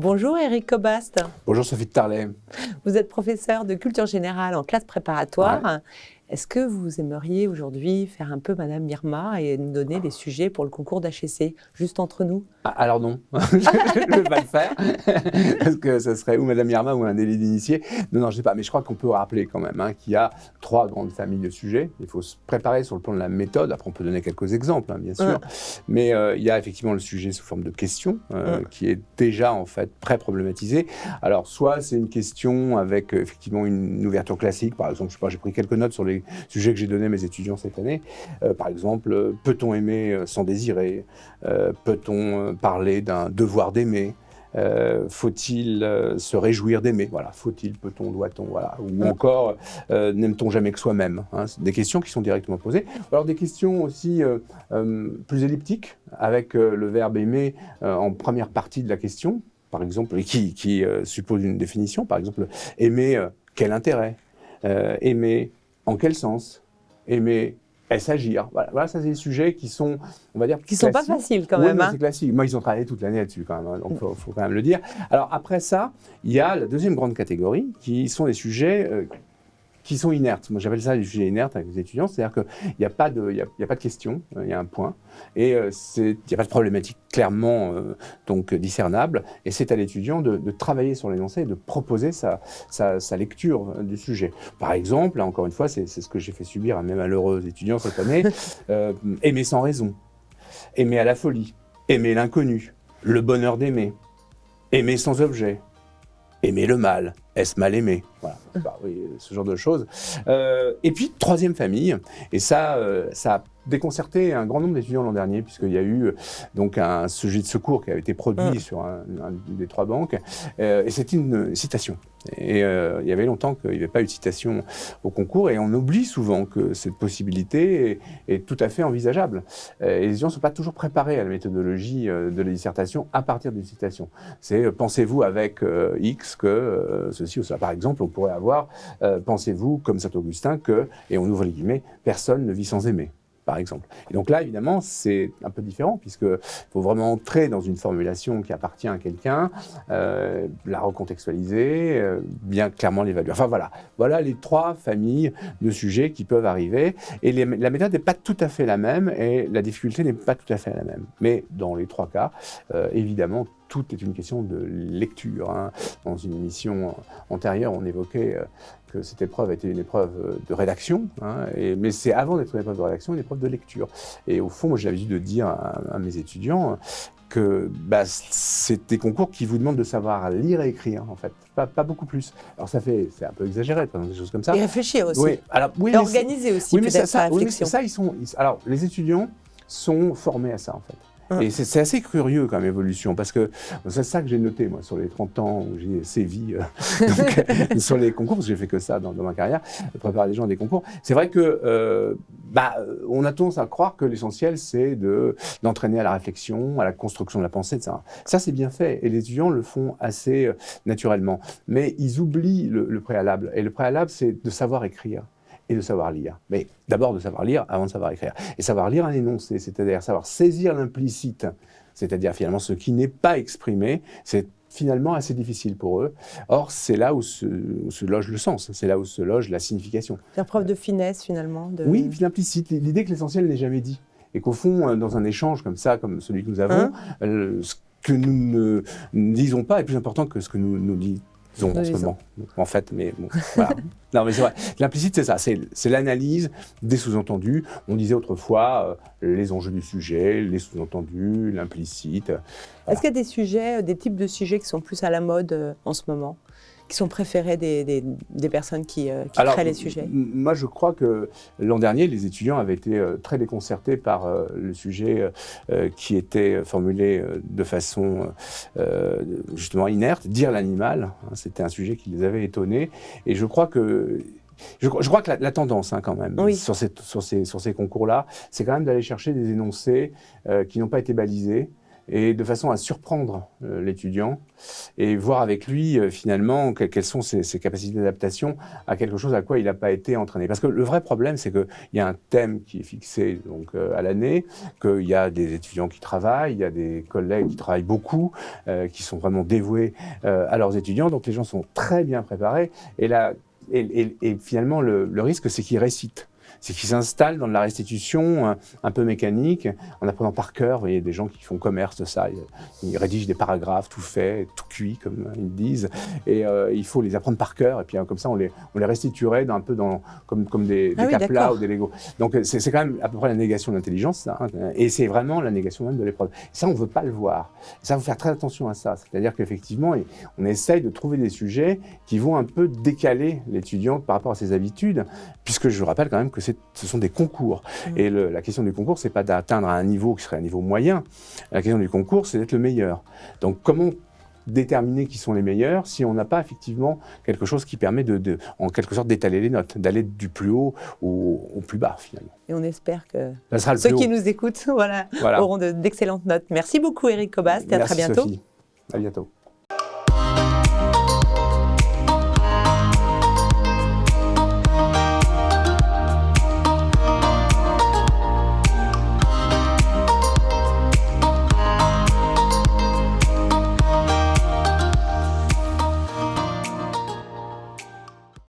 Bonjour Éric Cobast. Bonjour Sophie de Tarlet. Vous êtes professeur de culture générale en classe préparatoire. Ouais. Est-ce que vous aimeriez aujourd'hui faire un peu Madame Irma et nous donner les sujets pour le concours d'HEC, juste entre nous? Alors non, je ne vais pas le faire, parce que ce serait ou Madame Irma ou un délit d'initié. Non, je ne sais pas, mais je crois qu'on peut rappeler quand même qu'il y a 3 grandes familles de sujets. Il faut se préparer sur le plan de la méthode. Après, on peut donner quelques exemples, bien sûr. Mais il y a effectivement le sujet sous forme de question, qui est déjà en fait pré-problématisé. Alors, soit c'est une question avec effectivement une ouverture classique. Par exemple, je sais pas, j'ai pris quelques notes sur les sujets que j'ai donnés à mes étudiants cette année. Par exemple, peut-on aimer sans désirer? Peut-on parler d'un devoir d'aimer? Faut-il se réjouir d'aimer? Voilà, faut-il, peut-on, doit-on? Voilà. Ou encore, n'aime-t-on jamais que soi-même? C'est des questions qui sont directement posées. Alors des questions aussi plus elliptiques, avec le verbe aimer en première partie de la question, par exemple, qui suppose une définition. Par exemple, aimer, quel intérêt? Aimer, en quel sens? Aimer, est-ce agir? Voilà, ça c'est des sujets qui sont, on va dire, qui sont pas faciles quand même. Oui, c'est classique. Moi, ils ont travaillé toute l'année là-dessus quand même, donc faut quand même le dire. Alors après ça, il y a la deuxième grande catégorie qui sont des sujets qui sont inertes. Moi, j'appelle ça des sujets inertes avec les étudiants, c'est-à-dire qu'il n'y a pas de question, il y a un point, et il n'y a pas de problématique clairement donc discernable, et c'est à l'étudiant de travailler sur l'énoncé et de proposer sa lecture du sujet. Par exemple, là, encore une fois, c'est ce que j'ai fait subir à mes malheureux étudiants cette année, aimer sans raison, aimer à la folie, aimer l'inconnu, le bonheur d'aimer, aimer sans objet, aimer le mal, est-ce mal aimé? Voilà, oui, ce genre de choses. Et puis, troisième famille, et ça a déconcerté un grand nombre d'étudiants l'an dernier, puisqu'il y a eu donc un sujet de secours qui a été produit sur un des 3 banques, et c'était une citation. Et il y avait longtemps qu'il n'y avait pas eu de citation au concours, et on oublie souvent que cette possibilité est tout à fait envisageable. Et les étudiants ne sont pas toujours préparés à la méthodologie de la dissertation à partir d'une citation. C'est pensez-vous avec X que ceci ou cela. Par exemple, on pourrait avoir pensez-vous comme Saint-Augustin que, et on ouvre les guillemets, personne ne vit sans aimer, par exemple. Et donc là, évidemment, c'est un peu différent, puisqu'il faut vraiment entrer dans une formulation qui appartient à quelqu'un, la recontextualiser, bien clairement l'évaluer. Enfin voilà les 3 familles de sujets qui peuvent arriver. Et la méthode n'est pas tout à fait la même, et la difficulté n'est pas tout à fait la même. Mais dans les 3 cas, évidemment, tout est une question de lecture. Dans une émission antérieure, on évoquait que cette épreuve était une épreuve de rédaction, mais c'est avant d'être une épreuve de rédaction, une épreuve de lecture. Et au fond, moi j'ai l'habitude de dire à mes étudiants que c'est des concours qui vous demandent de savoir lire et écrire, en fait, pas beaucoup plus. Alors c'est un peu exagéré, par exemple, des choses comme ça. Et réfléchir aussi. Oui, et organiser aussi, peut-être sa réflexion. Alors les étudiants sont formés à ça, en fait. Et c'est assez curieux comme évolution, parce que c'est ça que j'ai noté, moi, sur les 30 ans où j'ai sévi sur les concours, parce que j'ai fait que ça dans ma carrière, préparer les gens à des concours. C'est vrai que on a tendance à croire que l'essentiel, c'est d'entraîner à la réflexion, à la construction de la pensée, etc. Ça, c'est bien fait, et les étudiants le font assez naturellement. Mais ils oublient le préalable, et le préalable, c'est de savoir écrire et de savoir lire. Mais d'abord de savoir lire avant de savoir écrire. Et savoir lire un énoncé, c'est-à-dire savoir saisir l'implicite, c'est-à-dire finalement ce qui n'est pas exprimé, c'est finalement assez difficile pour eux. Or, c'est là où se loge le sens, c'est là où se loge la signification. C'est une preuve de finesse, finalement. Oui, l'implicite, l'idée que l'essentiel n'est jamais dit. Et qu'au fond, dans un échange comme ça, comme celui que nous avons, ce que nous ne disons pas est plus important que ce que nous disons en ce moment, en fait, mais bon, voilà. Non, mais c'est vrai. L'implicite, c'est ça, c'est l'analyse des sous-entendus. On disait autrefois les enjeux du sujet, les sous-entendus, l'implicite. Voilà. Est-ce qu'il y a des sujets, des types de sujets qui sont plus à la mode en ce moment, qui sont préférés des personnes qui créent les sujets? Moi, je crois que l'an dernier, les étudiants avaient été très déconcertés par le sujet qui était formulé de façon justement inerte, dire l'animal. C'était un sujet qui les avait étonnés. Et je crois que la tendance, quand même, sur ces concours-là, c'est quand même d'aller chercher des énoncés qui n'ont pas été balisés, et de façon à surprendre l'étudiant et voir avec lui finalement quelles sont ses capacités d'adaptation à quelque chose à quoi il n'a pas été entraîné. Parce que le vrai problème, c'est qu'il y a un thème qui est fixé donc, à l'année, qu'il y a des étudiants qui travaillent, il y a des collègues qui travaillent beaucoup, qui sont vraiment dévoués à leurs étudiants, donc les gens sont très bien préparés, et finalement le risque, c'est qu'ils récitent. C'est qu'ils s'installent dans de la restitution un peu mécanique, en apprenant par cœur. Vous voyez, des gens qui font commerce de ça, ils rédigent des paragraphes tout faits, tout cuits, comme ils disent, et il faut les apprendre par cœur, et puis comme ça, on les restituerait un peu comme des caplas ou des Legos. Donc c'est quand même à peu près la négation de l'intelligence, ça, hein, et c'est vraiment la négation même de l'épreuve. Ça, on ne veut pas le voir. Ça, il faut faire très attention à ça. C'est-à-dire qu'effectivement, on essaye de trouver des sujets qui vont un peu décaler l'étudiant par rapport à ses habitudes, puisque je vous rappelle quand même que ce sont des concours. Et la question du concours, c'est pas d'atteindre un niveau qui serait un niveau moyen. La question du concours, c'est d'être le meilleur. Donc, comment déterminer qui sont les meilleurs si on n'a pas effectivement quelque chose qui permet en quelque sorte d'étaler les notes, d'aller du plus haut au plus bas finalement. Et on espère que ceux qui nous écoutent auront d'excellentes notes. Merci beaucoup Éric Cobast et à très bientôt. Sophie. À bientôt.